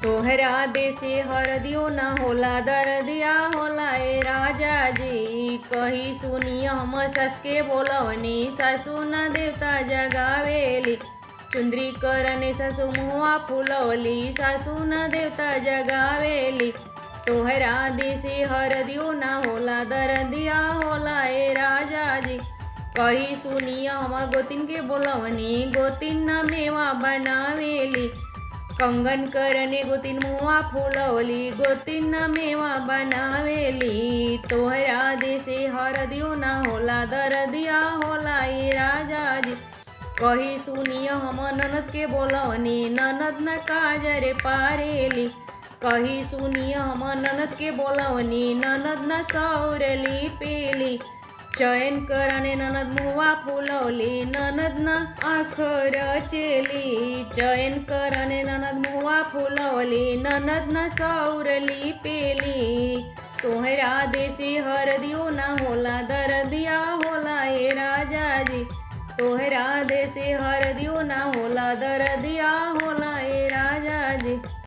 तोहरा देसे हरदियो ना होला दरदिया होला ए राजा जी। कही सुनी हम सस के बोलवनी सासू न देवता जगावेली। चुंदरी करने सासू मुआ फुलवली सासू न देवता जगावेली। तोहरा देसे हरदियो ना होला दरदिया होला ए राजा जी। कही सुनी हम गोतिन के बोलवनी गोतिन न मेवा बनावेली। कंगन करने गोतिन मुआ फुलवली गोतिन न मेवा बनावेली। तोहरा देसे हरदियो ना होला दरदिया होला ए राजा जी। कही सुनी हम ननद के बोलवनी ननद न काजरे पारेली। कही सुनी हम ननद के बोलवनी ननद न सौरली पेली। चयन करने ननद मुआ फुलवली ननद न आखर चेली। चयन करने ननद मुआ फुलवली ननद न सौरली पेली। तोहरा देसी हरदियो ना होला दरदिया होला ए राजा जी। तोहरा देसी हरदियो ना होला दरदिया होला ए राजा जी।